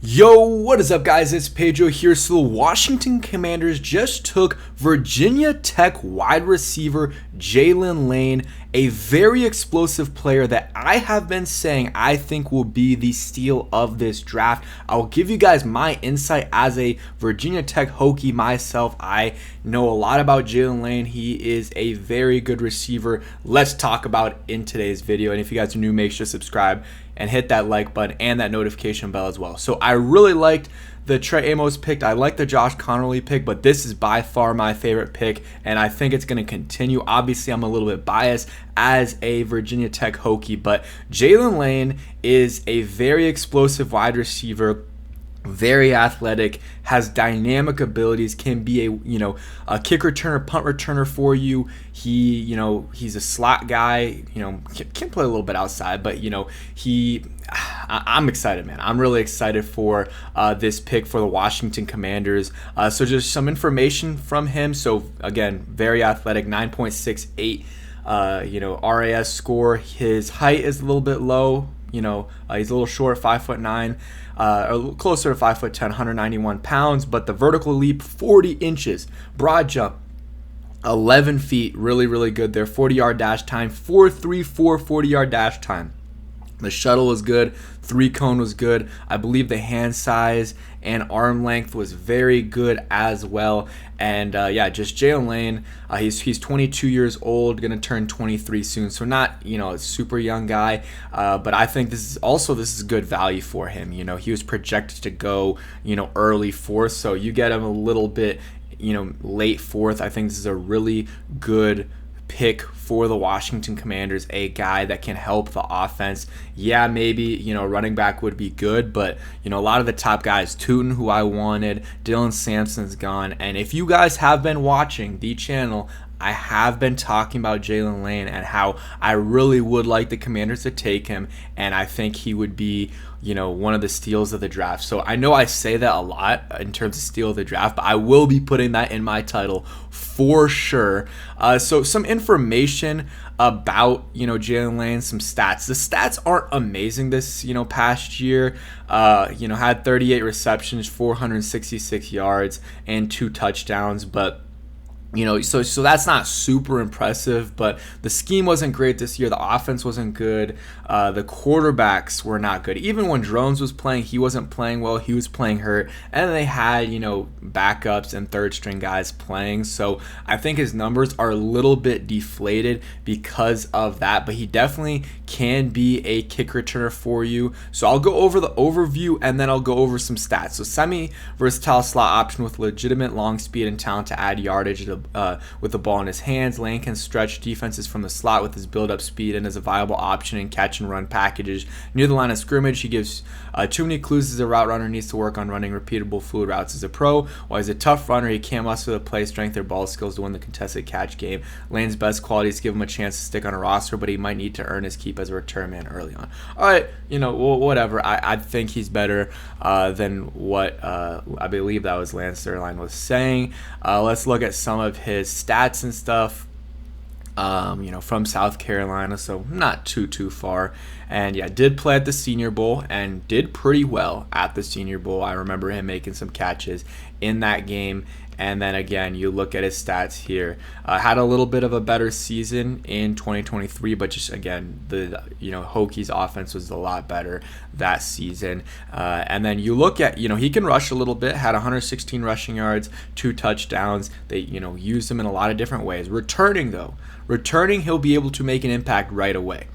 Yo, what is up, guys? It's Pedro here. So the Washington Commanders just took Virginia Tech wide receiver Jaylin Lane, a very explosive player that I have been saying I think will be the steal of this draft. I'll give you guys my insight as a Virginia Tech Hokie myself. I know a lot about Jaylin Lane. He is a very good receiver. Let's talk about it in today's video. And if you guys are new, make sure to subscribe and hit that like button and that notification bell as well. So I really liked the Trey Amos pick. I like the Josh Connerly pick, but this is by far my favorite pick, and I think it's going to continue. Obviously, I'm a little bit biased as a Virginia Tech Hokie, but Jaylin Lane is a very explosive wide receiver, very athletic, has dynamic abilities, can be a kick returner, punt returner for you. He's a slot guy, can play a little bit outside, but I'm excited, man. I'm really excited for this pick for the Washington Commanders. So just some information from him. So again, very athletic, 9.68 RAS score. His height is a little bit low. He's a little short, 5'9", closer to 5'10", 191 pounds, but the vertical leap, 40 inches, broad jump, 11 feet, really, really good there. 40-yard dash time, 4.34 40-yard dash time. The shuttle was good. 3-cone was good. I believe the hand size and arm length was very good as well. And just Jaylin Lane. He's 22 years old, gonna turn 23 soon. So not a super young guy, but I think this is good value for him. He was projected to go early fourth, so you get him a little bit late fourth. I think this is a really good pick for the Washington Commanders, a guy that can help the offense. Yeah, maybe running back would be good, but a lot of the top guys, Tootin, who I wanted, Dylan Sampson's gone. And if you guys have been watching the channel, I have been talking about Jaylin Lane and how I really would like the Commanders to take him, and I think he would be one of the steals of the draft. So I know I say that a lot in terms of steal of the draft, but I will be putting that in my title for sure. So some information about Jaylin Lane, some stats. The stats aren't amazing this past year. Had 38 receptions, 466 yards, and 2 touchdowns, but so that's not super impressive, but the scheme wasn't great this year. The offense wasn't good. The quarterbacks were not good. Even when Drones was playing, he wasn't playing well. He was playing hurt. And they had, backups and third string guys playing. So I think his numbers are a little bit deflated because of that, but he definitely can be a kick returner for you. So I'll go over the overview and then I'll go over some stats. So semi-versatile slot option with legitimate long speed and talent to add yardage with the ball in his hands. Lane can stretch defenses from the slot with his build-up speed and is a viable option in catch-and-run packages. Near the line of scrimmage, he gives too many clues as a route runner, needs to work on running repeatable fluid routes as a pro. While he's a tough runner, he can't muster the play strength or ball skills to win the contested catch game. Lane's best qualities give him a chance to stick on a roster, but he might need to earn his keep as a return man early on. All right, whatever. I think he's better than what I believe that was Lance Zierlein was saying. Let's look at some of his stats and stuff. From South Carolina, so not too far. And did play at the Senior Bowl and did pretty well at the Senior Bowl. I remember him making some catches in that game. And then again, you look at his stats here. Had a little bit of a better season in 2023, but just again, the Hokies offense was a lot better that season. And then you look at he can rush a little bit. Had 116 rushing yards, 2 touchdowns. They used him in a lot of different ways. Returning, he'll be able to make an impact right away.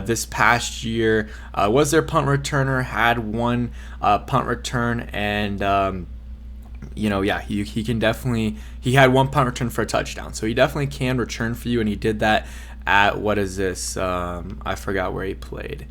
This past year was their punt returner. Had 1 punt return and. He can definitely. He had 1 punt return for a touchdown, so he definitely can return for you, and he did that at what is this? I forgot where he played.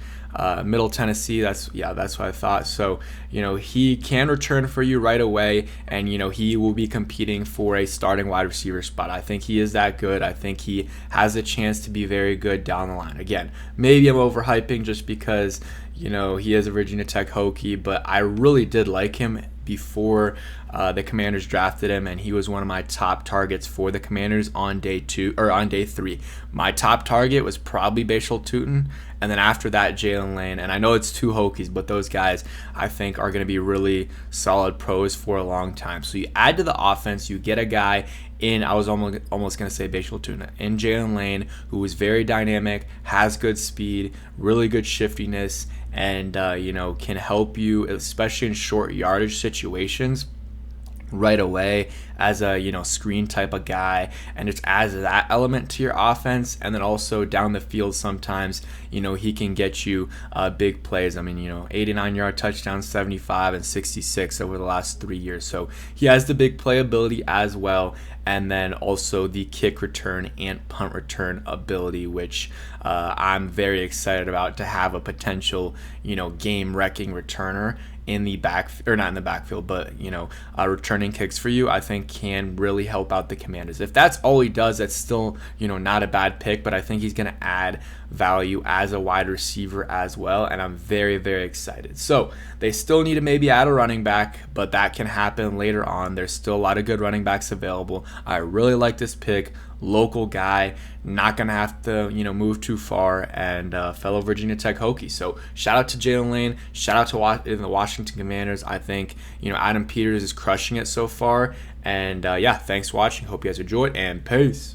Middle Tennessee. That's what I thought. So he can return for you right away, and he will be competing for a starting wide receiver spot. I think he is that good. I think he has a chance to be very good down the line. Again, maybe I'm overhyping just because he is a Virginia Tech Hokie, but I really did like him before the Commanders drafted him, and he was one of my top targets for the Commanders on day 3. My top target was probably Bashal Tutin, and then after that, Jaylin Lane. And I know it's two Hokies, but those guys I think are going to be really solid pros for a long time. So you add to the offense, you get a guy I was almost going to say Bashal Tuna, in Jaylin Lane, who is very dynamic, has good speed, really good shiftiness, and can help you, especially in short yardage situations, right away as a screen type of guy, and it adds that element to your offense. And then also down the field sometimes he can get you big plays. I mean 89-yard touchdowns, 75 and 66 over the last 3 years, so he has the big playability as well, and then also the kick return and punt return ability, which I'm very excited about, to have a potential game wrecking returner in the not in the backfield, but returning kicks for you. I think can really help out the Commanders. If that's all he does, that's still not a bad pick, but I think he's going to add value as a wide receiver as well, and I'm very, very excited. So they still need to maybe add a running back, but that can happen later on. There's still a lot of good running backs available. I really like this pick. Local guy, not gonna have to move too far, and fellow Virginia Tech Hokie. So shout out to Jaylin Lane, shout out to the Washington Commanders. I think Adam Peters is crushing it so far, and thanks for watching. Hope you guys enjoyed, and peace.